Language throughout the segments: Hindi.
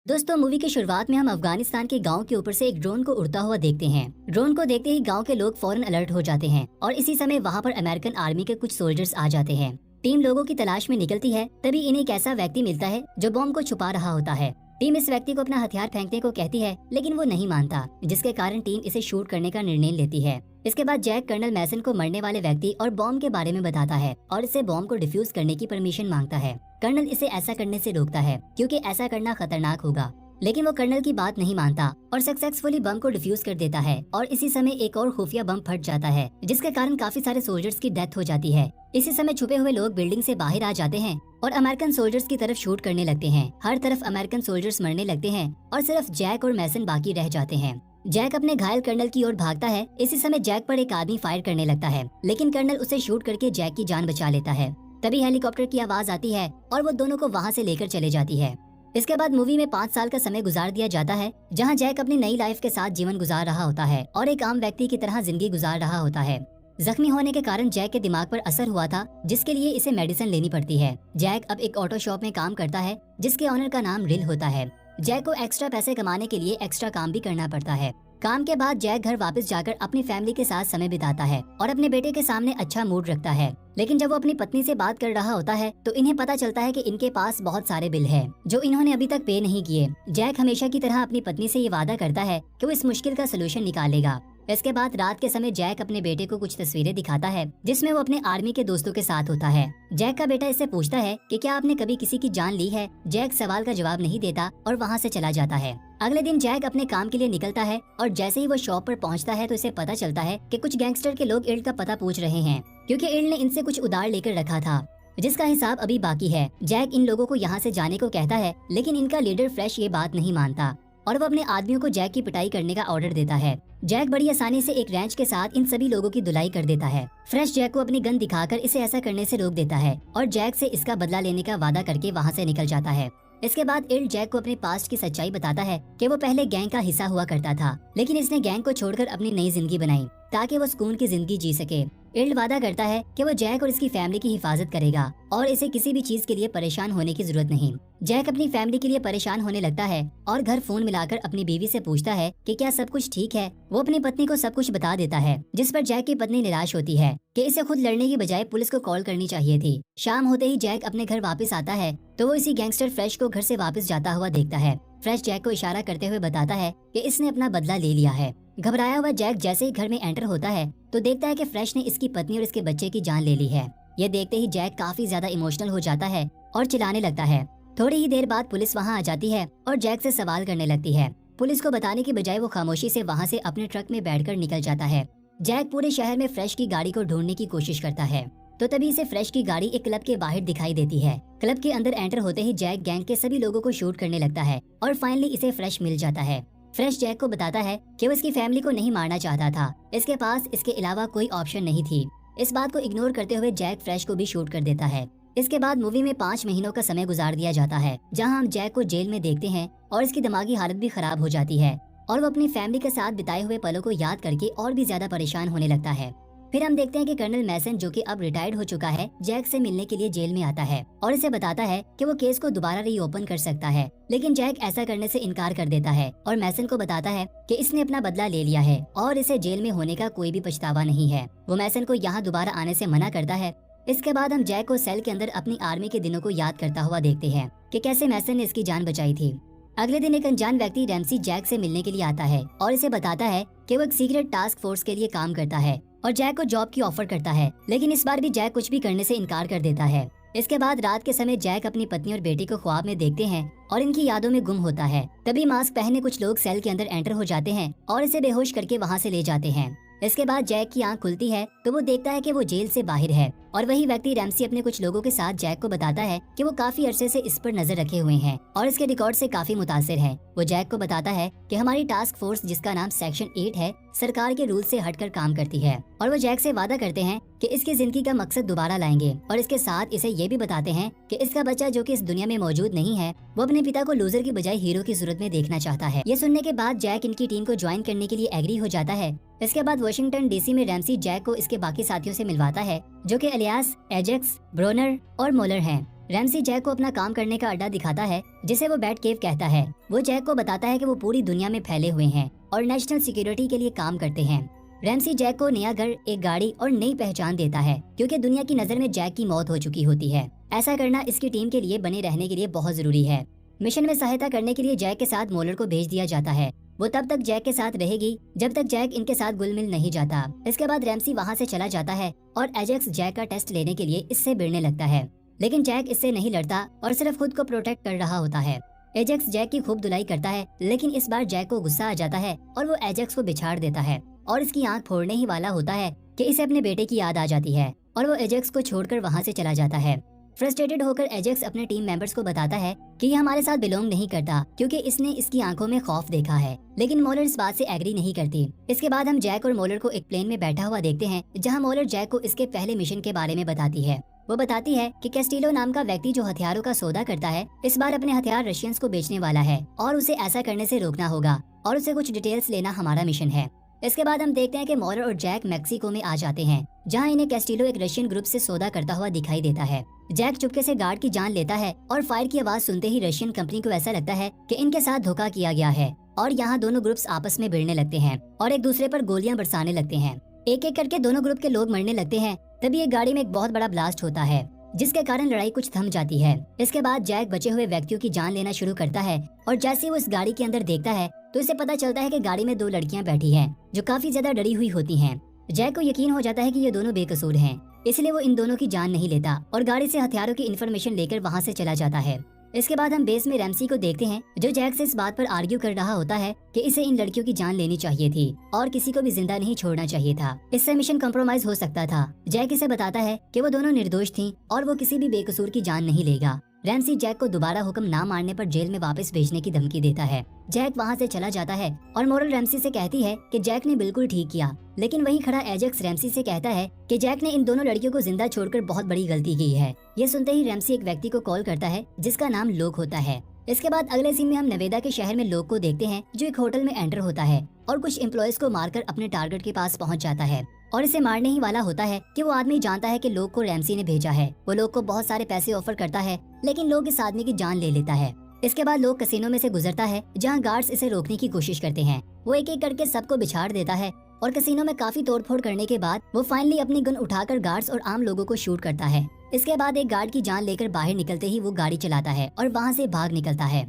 दोस्तों, मूवी की शुरुआत में हम अफगानिस्तान के गांव के ऊपर से एक ड्रोन को उड़ता हुआ देखते हैं। ड्रोन को देखते ही गांव के लोग फौरन अलर्ट हो जाते हैं और इसी समय वहां पर अमेरिकन आर्मी के कुछ सोल्जर्स आ जाते हैं। टीम लोगों की तलाश में निकलती है। तभी इन्हें एक ऐसा व्यक्ति मिलता है जो बॉम्ब को छुपा रहा होता है। टीम इस व्यक्ति को अपना हथियार फेंकने को कहती है, लेकिन वो नहीं मानता, जिसके कारण टीम इसे शूट करने का निर्णय लेती है। इसके बाद जैक कर्नल मैसन को मरने वाले व्यक्ति और बॉम्ब के बारे में बताता है और इससे बॉम्ब को डिफ्यूज करने की परमिशन मांगता है। कर्नल इसे ऐसा करने से रोकता है क्योंकि ऐसा करना खतरनाक होगा, लेकिन वो कर्नल की बात नहीं मानता और सक्सेसफुली बम को डिफ्यूज कर देता है। और इसी समय एक और खुफिया बम फट जाता है, जिसके कारण काफी सारे सोल्जर्स की डेथ हो जाती है। इसी समय छुपे हुए लोग बिल्डिंग से बाहर आ जाते हैं और अमेरिकन सोल्जर्स की तरफ शूट करने लगते हैं। हर तरफ अमेरिकन सोल्जर्स मरने लगते हैं और सिर्फ जैक और मैसन बाकी रह जाते हैं। जैक अपने घायल कर्नल की ओर भागता है। इसी समय जैक पर एक आदमी फायर करने लगता है, लेकिन कर्नल उसे शूट करके जैक की जान बचा लेता है। तभी हेलीकॉप्टर की आवाज आती है और वो दोनों को वहाँ से लेकर चले जाती है। इसके बाद मूवी में 5 साल का समय गुजार दिया जाता है, जहां जैक अपनी नई लाइफ के साथ जीवन गुजार रहा होता है और एक आम व्यक्ति की तरह जिंदगी गुजार रहा होता है। जख्मी होने के कारण जैक के दिमाग पर असर हुआ था, जिसके लिए इसे मेडिसिन लेनी पड़ती है। जैक अब एक ऑटो शॉप में काम करता है, जिसके ऑनर का नाम रिल होता है। जैक को एक्स्ट्रा पैसे कमाने के लिए एक्स्ट्रा काम भी करना पड़ता है। काम के बाद जैक घर वापस जाकर अपनी फैमिली के साथ समय बिताता है और अपने बेटे के सामने अच्छा मूड रखता है। लेकिन जब वो अपनी पत्नी से बात कर रहा होता है तो इन्हें पता चलता है कि इनके पास बहुत सारे बिल हैं, जो इन्होंने अभी तक पे नहीं किए। जैक हमेशा की तरह अपनी पत्नी से ये वादा करता है कि वो इस मुश्किल का सलूशन निकालेगा। इसके बाद रात के समय जैक अपने बेटे को कुछ तस्वीरें दिखाता है, जिसमें वो अपने आर्मी के दोस्तों के साथ होता है। जैक का बेटा इससे पूछता है कि क्या आपने कभी किसी की जान ली है। जैक सवाल का जवाब नहीं देता और वहाँ से चला जाता है। अगले दिन जैक अपने काम के लिए निकलता है और जैसे ही वो शॉप पर पहुंचता है तो इसे पता चलता है कि कुछ गैंगस्टर के लोग इल्ड का पता पूछ रहे हैं, क्योंकि इल्ड ने इनसे कुछ उधार लेकर रखा था, जिसका हिसाब अभी बाकी है। जैक इन लोगों को यहाँ से जाने को कहता है, लेकिन इनका लीडर फ्रेश ये बात नहीं मानता और वो अपने आदमियों को जैक की पिटाई करने का ऑर्डर देता है। जैक बड़ी आसानी से एक रैंच के साथ इन सभी लोगों की धुलाई कर देता है। फ्रेश जैक को अपनी गन दिखाकर इसे ऐसा करने से रोक देता है और जैक से इसका बदला लेने का वादा करके वहाँ से निकल जाता है। इसके बाद इल्ड जैक को अपने पास्ट की सच्चाई बताता है कि वो पहले गैंग का हिस्सा हुआ करता था, लेकिन इसने गैंग को छोड़कर अपनी नई जिंदगी बनाई ताकि वो सुकून की जिंदगी जी सके। इल्ड वादा करता है कि वो जैक और इसकी फैमिली की हिफाजत करेगा और इसे किसी भी चीज के लिए परेशान होने की जरूरत नहीं। जैक अपनी फैमिली के लिए परेशान होने लगता है और घर फोन मिलाकर अपनी बीवी से पूछता है कि क्या सब कुछ ठीक है। वो अपनी पत्नी को सब कुछ बता देता है, जिस पर जैक की पत्नी निराश होती है कि इसे खुद लड़ने की बजाय पुलिस को कॉल करनी चाहिए थी। शाम होते ही जैक अपने घर वापस आता है तो वो इसी गैंगस्टर फ्रेश को घर से वापस जाता हुआ देखता है। फ्रेश जैक को इशारा करते हुए बताता है कि इसने अपना बदला ले लिया है। घबराया हुआ जैक जैसे ही घर में एंटर होता है तो देखता है कि फ्रेश ने इसकी पत्नी और इसके बच्चे की जान ले ली है। ये देखते ही जैक काफी ज्यादा इमोशनल हो जाता है और चिल्लाने लगता है। थोड़ी ही देर बाद पुलिस वहाँ आ जाती है और जैक से सवाल करने लगती है। पुलिस को बताने की बजाय वो खामोशी से वहाँ से अपने ट्रक में बैठकर निकल जाता है। जैक पूरे शहर में फ्रेश की गाड़ी को ढूंढने की कोशिश करता है तो तभी इसे फ्रेश की गाड़ी एक क्लब के बाहर दिखाई देती है। क्लब के अंदर एंटर होते ही जैक गैंग के सभी लोगों को शूट करने लगता है और फाइनली इसे फ्रेश मिल जाता है। फ्रेश जैक को बताता है कि वो इसकी फैमिली को नहीं मारना चाहता था, इसके पास इसके अलावा कोई ऑप्शन नहीं थी। इस बात को इग्नोर करते हुए जैक फ्रेश को भी शूट कर देता है। इसके बाद मूवी में 5 महीनों का समय गुजार दिया जाता है, जहां हम जैक को जेल में देखते हैं और इसकी दिमागी हालत भी खराब हो जाती है और वो अपनी फैमिली के साथ बिताए हुए पलों को याद करके और भी ज्यादा परेशान होने लगता है। फिर हम देखते हैं कि कर्नल मैसन, जो कि अब रिटायर्ड हो चुका है, जैक से मिलने के लिए जेल में आता है और इसे बताता है कि वो केस को दोबारा रीओपन कर सकता है, लेकिन जैक ऐसा करने से इनकार कर देता है और मैसन को बताता है कि इसने अपना बदला ले लिया है और इसे जेल में होने का कोई भी पछतावा नहीं है। वो मैसन को यहाँ दोबारा आने से मना करता है। इसके बाद हम जैक को सेल के अंदर अपनी आर्मी के दिनों को याद करता हुआ देखते हैं कि कैसे मैसन ने इसकी जान बचाई थी। अगले दिन एक अनजान व्यक्ति रैम्सी जैक से मिलने के लिए आता है और इसे बताता है कि वो एक सीक्रेट टास्क फोर्स के लिए काम करता है और जैक को जॉब की ऑफर करता है, लेकिन इस बार भी जैक कुछ भी करने से इनकार कर देता है। इसके बाद रात के समय जैक अपनी पत्नी और बेटी को ख्वाब में देखते हैं और इनकी यादों में गुम होता है। तभी मास्क पहने कुछ लोग सेल के अंदर एंटर हो जाते हैं और इसे बेहोश करके वहाँ से ले जाते हैं। इसके बाद जैक की आंख खुलती है तो वो देखता है कि वो जेल से बाहर है और वही व्यक्ति रैम्सी अपने कुछ लोगों के साथ जैक को बताता है कि वो काफी अरसे से इस पर नजर रखे हुए हैं और इसके रिकॉर्ड से काफी मुतासिर है। वो जैक को बताता है कि हमारी टास्क फोर्स, जिसका नाम सेक्शन 8 है, सरकार के रूल से हटकर काम करती है और वो जैक से वादा करते हैं कि इसकी जिंदगी का मकसद दोबारा लाएंगे और इसके साथ इसे ये भी बताते हैं कि इसका बच्चा, जो कि इस दुनिया में मौजूद नहीं है, वो अपने पिता को लूजर की बजाय हीरो की सूरत में देखना चाहता है। ये सुनने के बाद जैक इनकी टीम को ज्वाइन करने के लिए एग्री हो जाता है। इसके बाद वाशिंगटन डीसी में रैम्सी जैक को इसके बाकी साथियों से मिलवाता है, जो कि एलियास, एजेक्स, ब्रोनर और मोलर हैं। रैमसी जैक को अपना काम करने का अड्डा दिखाता है जिसे वो बैट केव कहता है। वो जैक को बताता है कि वो पूरी दुनिया में फैले हुए हैं और नेशनल सिक्योरिटी के लिए काम करते हैं। रैमसी जैक को नया घर, एक गाड़ी और नई पहचान देता है क्योंकि दुनिया की नजर में जैक की मौत हो चुकी होती है। ऐसा करना इसकी टीम के लिए बने रहने के लिए बहुत जरूरी है। मिशन में सहायता करने के लिए जैक के साथ मोलर को भेज दिया जाता है। वो तब तक जैक के साथ रहेगी जब तक जैक इनके साथ घुल मिल नहीं जाता। इसके बाद रैमसी वहाँ से चला जाता है और एजेक्स जैक का टेस्ट लेने के लिए इससे भिड़ने लगता है, लेकिन जैक इससे नहीं लड़ता और सिर्फ खुद को प्रोटेक्ट कर रहा होता है। एजेक्स जैक की खूब धुलाई करता है, लेकिन इस बार जैक को गुस्सा आ जाता है और वो एजेक्स को बिछाड़ देता है और इसकी आंख फोड़ने ही वाला होता है कि इसे अपने बेटे की याद आ जाती है और वो एजेक्स को छोड़कर वहाँ से चला जाता है। फ्रस्ट्रेटेड होकर एजेक्स अपने टीम मेंबर्स को बताता है कि ये हमारे साथ बिलोंग नहीं करता क्योंकि इसने इसकी आंखों में खौफ देखा है, लेकिन मोलर इस बात से एग्री नहीं करती। इसके बाद हम जैक और मोलर को एक प्लेन में बैठा हुआ देखते हैं जहां मोलर जैक को इसके पहले मिशन के बारे में बताती है। वो बताती है कि कैस्टिलो नाम का व्यक्ति जो हथियारों का सौदा करता है इस बार अपने हथियार रशियंस को बेचने वाला है और उसे ऐसा करने से रोकना होगा और उसे कुछ डिटेल्स लेना हमारा मिशन है। इसके बाद हम देखते हैं कि मोलर और जैक मैक्सिको में आ जाते हैं जहां इन्हें कैस्टिलो एक रशियन ग्रुप से सौदा करता हुआ दिखाई देता है। जैक चुपके से गार्ड की जान लेता है और फायर की आवाज सुनते ही रशियन कंपनी को ऐसा लगता है कि इनके साथ धोखा किया गया है और यहाँ दोनों ग्रुप्स आपस में भिड़ने लगते हैं और एक दूसरे पर गोलियां बरसाने लगते हैं। एक एक करके दोनों ग्रुप के लोग मरने लगते हैं। तभी एक गाड़ी में एक बहुत बड़ा ब्लास्ट होता है जिसके कारण लड़ाई कुछ थम जाती है। इसके बाद जैक बचे हुए व्यक्तियों की जान लेना शुरू करता है और जैसे ही वो इस गाड़ी के अंदर देखता है तो इसे पता चलता है कि गाड़ी में 2 लड़कियां बैठी हैं जो काफी ज्यादा डरी हुई होती हैं। जैक को यकीन हो जाता है कि ये दोनों बेकसूर हैं, इसलिए वो इन दोनों की जान नहीं लेता और गाड़ी से हथियारों की इन्फॉर्मेशन लेकर वहाँ से चला जाता है। इसके बाद हम बेस में रैमसी को देखते हैं जो जैक से इस बात पर आर्ग्यू कर रहा होता है कि इसे इन लड़कियों की जान लेनी चाहिए थी और किसी को भी जिंदा नहीं छोड़ना चाहिए था। इससे मिशन कॉम्प्रोमाइज हो सकता था। जैक इसे बताता है कि वो दोनों निर्दोष थीं और वो किसी भी बेकसूर की जान नहीं लेगा। रैमसी जैक को दोबारा हुक्म ना मारने पर जेल में वापस भेजने की धमकी देता है। जैक वहाँ से चला जाता है और मोरल रैमसी से कहती है कि जैक ने बिल्कुल ठीक किया, लेकिन वहीं खड़ा एजेक्स रैमसी से कहता है कि जैक ने इन दोनों लड़कियों को जिंदा छोड़कर बहुत बड़ी गलती की है। ये सुनते ही रैमसी एक व्यक्ति को कॉल करता है जिसका नाम लोक होता है। इसके बाद अगले सीन में हम नवेदा के शहर में लोक को देखते हैं जो एक होटल में एंटर होता है और कुछ एम्प्लॉयज को मारकर अपने टारगेट के पास पहुंच जाता है और इसे मारने ही वाला होता है कि वो आदमी जानता है कि लोक को रैमसी ने भेजा है। वो लोक को बहुत सारे पैसे ऑफर करता है, लेकिन लोग इस आदमी की जान ले लेता है। इसके बाद लोग कसिनो में से गुजरता है जहां गार्ड्स इसे रोकने की कोशिश करते हैं। वो एक एक करके सबको बिछाड़ देता है और कसिनो में काफी तोड़फोड़ करने के बाद वो फाइनली अपनी गन उठाकर गार्ड्स और आम लोगों को शूट करता है। इसके बाद एक गार्ड की जान लेकर बाहर निकलते ही वो गाड़ी चलाता है और वहाँ से भाग निकलता है।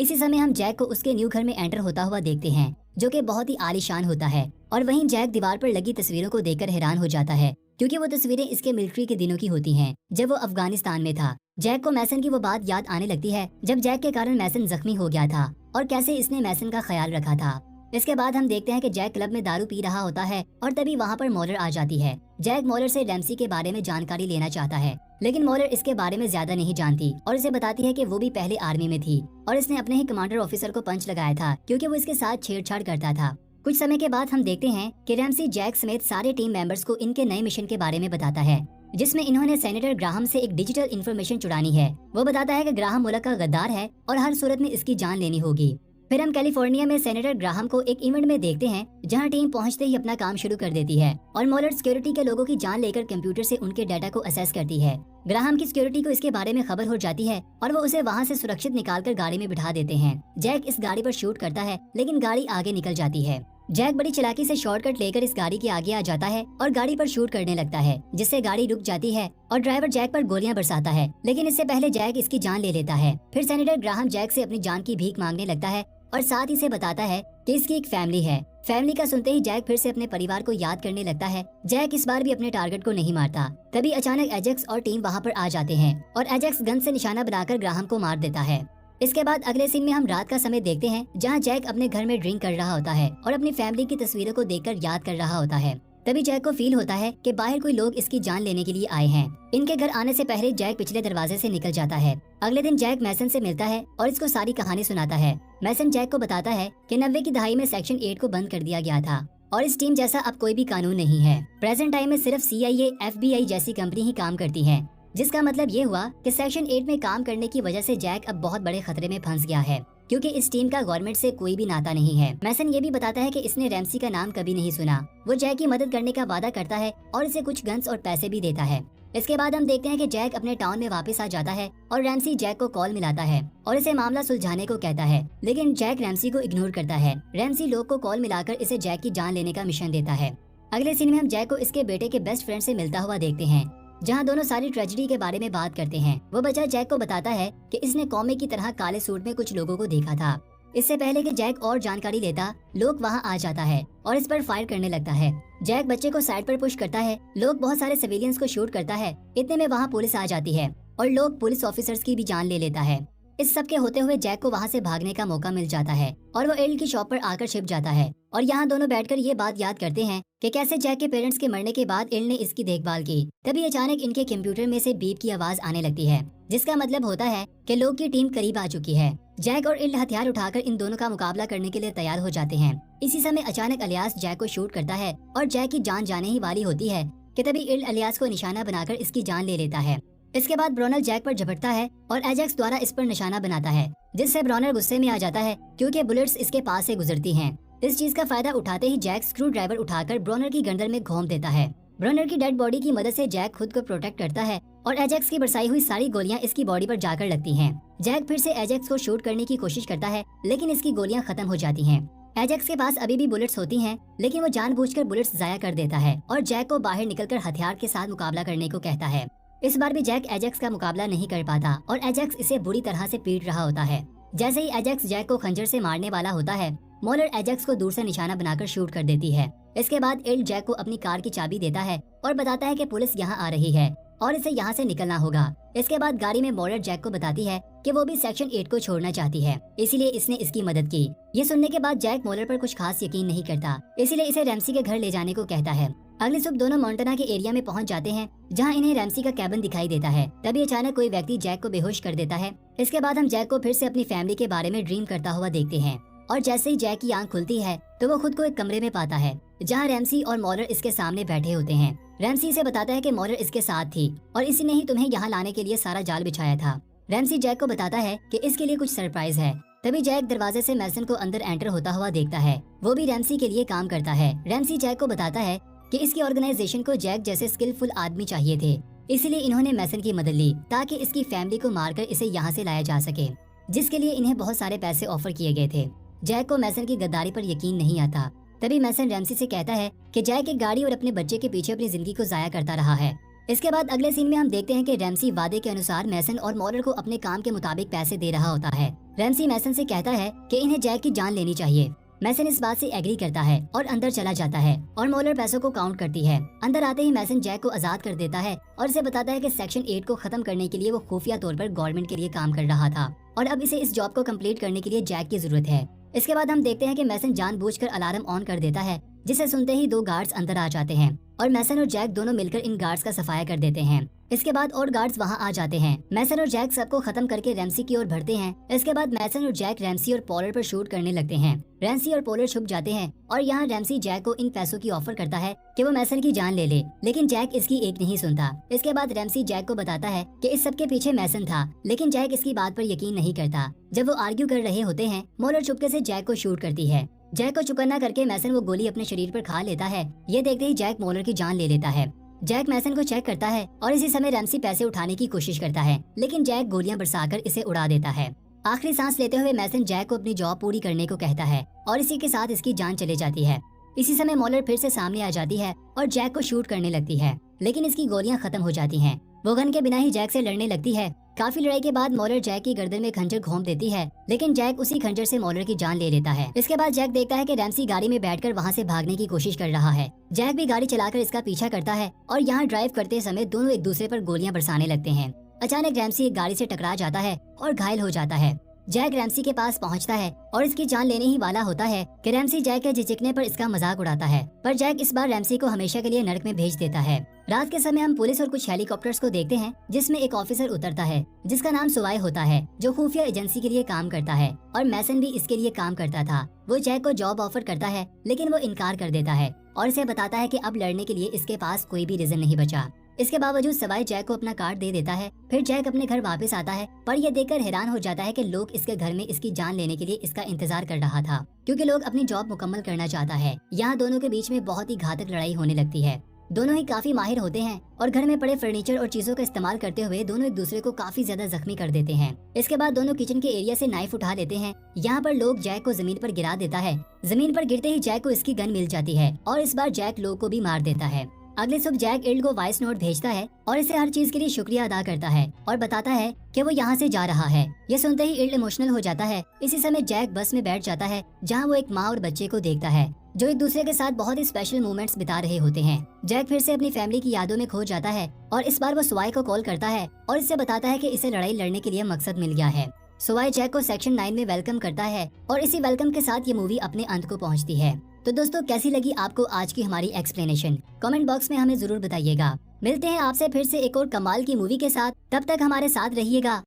इसी समय हम जैक को उसके न्यू घर में एंटर होता हुआ देखते हैं जो कि बहुत ही आलीशान होता है और वहीं जैक दीवार पर लगी तस्वीरों को देखकर हैरान हो जाता है क्योंकि वो तस्वीरें इसके मिलिट्री के दिनों की होती हैं जब वो अफगानिस्तान में था। जैक को मैसन की वो बात याद आने लगती है जब जैक के कारण मैसन जख्मी हो गया था और कैसे इसने मैसन का ख्याल रखा था। इसके बाद हम देखते हैं कि जैक क्लब में दारू पी रहा होता है और तभी वहाँ पर मोलर आ जाती है। जैक मोलर से रैमसी के बारे में जानकारी लेना चाहता है, लेकिन मोलर इसके बारे में ज्यादा नहीं जानती और इसे बताती है कि वो भी पहले आर्मी में थी और इसने अपने ही कमांडर ऑफिसर को पंच लगाया था क्योंकि वो इसके साथ छेड़छाड़ करता था। कुछ समय के बाद हम देखते हैं कि रैमसी जैक समेत सारे टीम मेंबर्स को इनके नए मिशन के बारे में बताता है जिसमें इन्होंने सेनेटर ग्राहम से एक डिजिटल इन्फॉर्मेशन चुरानी है। वो बताता है कि ग्राहम मुल्क का गद्दार है और हर सूरत में इसकी जान लेनी होगी। फिर हम कैलिफोर्निया में सेनेटर ग्राहम को एक इवेंट में देखते हैं जहां टीम पहुंचते ही अपना काम शुरू कर देती है और मोलर सिक्योरिटी के लोगों की जान लेकर कंप्यूटर से उनके डाटा को असेस करती है। ग्राहम की सिक्योरिटी को इसके बारे में खबर हो जाती है और वो उसे वहां से सुरक्षित निकालकर गाड़ी में बिठा देते हैं। जैक इस गाड़ी पर शूट करता है लेकिन गाड़ी आगे निकल जाती है। जैक बड़ी चालाकी से शॉर्टकट लेकर इस गाड़ी के आगे आ जाता है और गाड़ी पर शूट करने लगता है जिससे गाड़ी रुक जाती है और ड्राइवर जैक पर गोलियां बरसाता है, लेकिन इससे पहले जैक इसकी जान ले लेता है। फिर सेनेटर ग्राहम जैक से अपनी जान की भीख मांगने लगता है और साथ ही से बताता है कि इसकी एक फैमिली है। फैमिली का सुनते ही जैक फिर से अपने परिवार को याद करने लगता है। जैक इस बार भी अपने टारगेट को नहीं मारता। तभी अचानक एजेक्स और टीम वहाँ पर आ जाते हैं और एजेक्स गन से निशाना बनाकर ग्राहम को मार देता है। इसके बाद अगले सीन में हम रात का समय देखते हैं जहाँ जैक अपने घर में ड्रिंक कर रहा होता है और अपनी फैमिली की तस्वीरों को देखकर याद कर रहा होता है। तभी जैक को फील होता है कि बाहर कोई लोग इसकी जान लेने के लिए आए हैं। इनके घर आने से पहले जैक पिछले दरवाजे से निकल जाता है। अगले दिन जैक मैसन से मिलता है और इसको सारी कहानी सुनाता है। मैसन जैक को बताता है कि 90 की दहाई में सेक्शन 8 को बंद कर दिया गया था और इस टीम जैसा अब कोई भी कानून नहीं है। प्रेजेंट टाइम में सिर्फ CIA, FBI जैसी कंपनी ही काम करती है, जिसका मतलब ये हुआ कि सेक्शन 8 में काम करने की वजह से जैक अब बहुत बड़े खतरे में फंस गया है क्योंकि इस टीम का गवर्नमेंट से कोई भी नाता नहीं है। मैसन ये भी बताता है कि इसने रैमसी का नाम कभी नहीं सुना। वो जैक की मदद करने का वादा करता है और इसे कुछ गन्स और पैसे भी देता है। इसके बाद हम देखते हैं कि जैक अपने टाउन में वापस आ जाता है और रैमसी जैक को कॉल मिलाता है और इसे मामला सुलझाने को कहता है, लेकिन जैक रैमसी को इग्नोर करता है। रैमसी लोग को कॉल मिलाकर इसे जैक की जान लेने का मिशन देता है। अगले सीन में हम जैक को इसके बेटे के बेस्ट फ्रेंड से मिलता हुआ देखते हैं, जहां दोनों सारी ट्रेजेडी के बारे में बात करते हैं। वो बच्चा जैक को बताता है कि इसने कॉमिक की तरह काले सूट में कुछ लोगों को देखा था। इससे पहले कि जैक और जानकारी लेता, लोग वहां आ जाता है और इस पर फायर करने लगता है। जैक बच्चे को साइड पर पुश करता है, लोग बहुत सारे सिविलियंस को शूट करता है। इतने में वहां पुलिस आ जाती है और लोग पुलिस ऑफिसर्स की भी जान ले लेता है। इस सब के होते हुए जैक को वहां से भागने का मौका मिल जाता है और वो एल की शॉप पर आकर छिप जाता है और यहाँ दोनों बैठकर ये बात याद करते हैं कि कैसे जैक के पेरेंट्स के मरने के बाद एल ने इसकी देखभाल की। तभी अचानक इनके कंप्यूटर में से बीप की आवाज आने लगती है, जिसका मतलब होता है कि लोग की टीम करीब आ चुकी है। जैक और इल्ड हथियार उठाकर इन दोनों का मुकाबला करने के लिए तैयार हो जाते हैं। इसी समय अचानक अलियास जैक को शूट करता है और जैक की जान जाने ही वाली होती है कि तभी इल्ड अलियास को निशाना बनाकर इसकी जान ले लेता है। इसके बाद ब्रोनर जैक पर झपटता है और एजेक्स द्वारा इस पर निशाना बनाता है, जिससे ब्रोनर गुस्से में आ जाता है क्योंकि बुलेट्स इसके पास से गुजरती हैं। इस चीज का फायदा उठाते ही जैक स्क्रू ड्राइवर उठाकर ब्रोनर की गर्दन में घोंप देता है। ब्रोनर की डेड बॉडी की मदद से जैक खुद को प्रोटेक्ट करता है और एजेक्स की बरसाई हुई सारी गोलियां इसकी बॉडी पर जाकर लगती हैं। जैक फिर से एजेक्स को शूट करने की कोशिश करता है, लेकिन इसकी गोलियां खत्म हो जाती हैं। एजेक्स के पास अभी भी बुलेट्स होती हैं, लेकिन वो जानबूझकर बुलेट्स जाया कर देता है और जैक को बाहर निकलकर हथियार के साथ मुकाबला करने को कहता है। इस बार भी जैक एजेक्स का मुकाबला नहीं कर पाता और एजेक्स इसे बुरी तरह से पीट रहा होता है। जैसे ही एजेक्स जैक को खंजर से मारने वाला होता है, मॉलर एजेक्स को दूर से निशाना बनाकर शूट कर देती है। इसके बाद एल्ड जैक को अपनी कार की चाबी देता है और बताता है कि पुलिस यहाँ आ रही है और इसे यहाँ से निकलना होगा। इसके बाद गाड़ी में मॉलर जैक को बताती है कि वो भी सेक्शन 8 को छोड़ना चाहती है, इसीलिए इसने इसकी मदद की। ये सुनने के बाद जैक मॉलर पर कुछ खास यकीन नहीं करता, इसीलिए इसे रैमसी के घर ले जाने को कहता है। अगली सुबह दोनों मोंटाना के एरिया में पहुंच जाते हैं, जहां इन्हें रैमसी का कैबिन दिखाई देता है। तभी अचानक कोई व्यक्ति जैक को बेहोश कर देता है। इसके बाद हम जैक को फिर से अपनी फैमिली के बारे में ड्रीम करता हुआ देखते हैं और जैसे ही जैक की आंख खुलती है तो वो खुद को एक कमरे में पाता है, जहाँ रैमसी और मॉलर इसके सामने बैठे होते हैं। रैमसी से बताता है कि मॉलर इसके साथ थी और इसी ने ही तुम्हें यहाँ लाने के लिए सारा जाल बिछाया था। रैमसी जैक को बताता है कि इसके लिए कुछ सरप्राइज है। तभी जैक दरवाजे से मैसन को अंदर एंटर होता हुआ देखता है, वो भी रैमसी के लिए काम करता है। रैमसी जैक को बताता है कि इसकी ऑर्गेनाइजेशन को जैक जैसे स्किलफुल आदमी चाहिए थे, इसीलिए इन्होंने मैसन की मदद ली ताकि इसकी फैमिली को मारकर इसे यहाँ से लाया जा सके, जिसके लिए इन्हें बहुत सारे पैसे ऑफर किए गए थे। जैक को मैसन की गद्दारी पर यकीन नहीं आता। तभी मैसन रैमसी से कहता है कि जैक एक गाड़ी और अपने बच्चे के पीछे अपनी जिंदगी को जाया करता रहा है। इसके बाद अगले सीन में हम देखते हैं कि रैमसी वादे के अनुसार मैसन और मॉलर को अपने काम के मुताबिक पैसे दे रहा होता है। रैमसी मैसन से कहता है कि इन्हें जैक की जान लेनी चाहिए। मैसन इस बात से एग्री करता है और अंदर चला जाता है और मॉलर पैसों को काउंट करती है। अंदर आते ही मैसन जैक को आजाद कर देता है और इसे बताता है कि सेक्शन 8 को खत्म करने के लिए वो खुफिया तौर पर गवर्नमेंट के लिए काम कर रहा था और अब इसे इस जॉब को कंप्लीट करने के लिए जैक की जरूरत है। इसके बाद हम देखते हैं कि मैसन जानबूझकर अलार्म ऑन कर देता है, जिसे सुनते ही 2 गार्ड्स अंदर आ जाते हैं और मैसन और जैक दोनों मिलकर इन गार्ड्स का सफाया कर देते हैं। इसके बाद और गार्ड्स वहां आ जाते हैं। मैसन और जैक सबको खत्म करके रैमसी की ओर बढ़ते हैं। इसके बाद मैसन और जैक रैमसी और पॉलर पर शूट करने लगते हैं। रैमसी और पॉलर छुप जाते हैं और यहाँ रैमसी जैक को इन पैसों की ऑफर करता है कि वो मैसन की जान ले ले, लेकिन जैक इसकी एक नहीं सुनता। इसके बाद रैमसी जैक को बताता है कि इस सब के पीछे मैसन था, लेकिन जैक इसकी बात पर यकीन नहीं करता। जब वो आर्ग्यू कर रहे होते हैं, मॉलर चुपके से जैक को शूट करती है। जैक को चुकन्ना करके मैसन वो गोली अपने शरीर पर खा लेता है। ये देखते ही जैक मॉलर की जान ले लेता है। जैक मैसन को चेक करता है और इसी समय रैमसी पैसे उठाने की कोशिश करता है, लेकिन जैक गोलियां बरसाकर इसे उड़ा देता है। आखिरी सांस लेते हुए मैसन जैक को अपनी जॉब पूरी करने को कहता है और इसी के साथ इसकी जान चले जाती है। इसी समय मॉलर फिर से सामने आ जाती है और जैक को शूट करने लगती है, लेकिन इसकी गोलियां खत्म हो जाती हैं। वो गन के बिना ही जैक से लड़ने लगती है। काफी लड़ाई के बाद मॉलर जैक की गर्दन में खंजर घोंप देती है, लेकिन जैक उसी खंजर से मॉलर की जान ले लेता है। इसके बाद जैक देखता है कि रैमसी गाड़ी में बैठकर वहां से भागने की कोशिश कर रहा है। जैक भी गाड़ी चलाकर इसका पीछा करता है और यहाँ ड्राइव करते समय दोनों एक दूसरे पर गोलियां बरसाने लगते हैं। अचानक रैमसी एक गाड़ी से टकरा जाता है और घायल हो जाता है। जैक रैमसी के पास पहुंचता है और इसकी जान लेने ही वाला होता है कि रैमसी जैक के झिझकने पर इसका मजाक उड़ाता है, पर जैक इस बार रैमसी को हमेशा के लिए नरक में भेज देता है। रात के समय हम पुलिस और कुछ हेलीकॉप्टर्स को देखते हैं, जिसमें एक ऑफिसर उतरता है जिसका नाम सुवाई होता है, जो खुफिया एजेंसी के लिए काम करता है और मैसन भी इसके लिए काम करता था। वो जैक को जॉब ऑफर करता है, लेकिन वो इनकार कर देता है और इसे बताता है कि अब लड़ने के लिए इसके पास कोई भी रीजन नहीं बचा। इसके बावजूद सवाई जैक को अपना कार्ड दे देता है। फिर जैक अपने घर वापस आता है, पर यह देखकर हैरान हो जाता है कि लोग इसके घर में इसकी जान लेने के लिए इसका इंतजार कर रहा था, क्योंकि लोग अपनी जॉब मुकम्मल करना चाहता है। यहाँ दोनों के बीच में बहुत ही घातक लड़ाई होने लगती है। दोनों ही काफी माहिर होते हैं और घर में पड़े फर्नीचर और चीजों का इस्तेमाल करते हुए दोनों एक दूसरे को काफी ज्यादा जख्मी कर देते हैं। इसके बाद दोनों किचन के एरिया से नाइफ उठा लेते हैं। यहाँ पर लोग जैक को जमीन पर गिरा देता है। जमीन पर गिरते ही जैक को इसकी गन मिल जाती है और इस बार जैक लोग को भी मार देता है। अगले सुबह जैक इल्ड को वॉइस नोट भेजता है और इसे हर चीज के लिए शुक्रिया अदा करता है और बताता है कि वो यहाँ से जा रहा है। ये सुनते ही इल्ड इमोशनल हो जाता है। इसी समय जैक बस में बैठ जाता है जहाँ वो एक माँ और बच्चे को देखता है जो एक दूसरे के साथ बहुत ही स्पेशल मोमेंट्स बिता रहे होते हैं। जैक फिर से अपनी फैमिली की यादों में खो जाता है और इस बार वो सुवाई को कॉल करता है और इससे बताता है कि इसे लड़ाई लड़ने के लिए मकसद मिल गया है। सुवाई जैक को सेक्शन 9 में वेलकम करता है और इसी वेलकम के साथ ये मूवी अपने अंत को पहुंचती है। तो दोस्तों, कैसी लगी आपको आज की हमारी एक्सप्लेनेशन? कमेंट बॉक्स में हमें जरूर बताइएगा। मिलते हैं आपसे फिर से एक और कमाल की मूवी के साथ। तब तक हमारे साथ रहिएगा।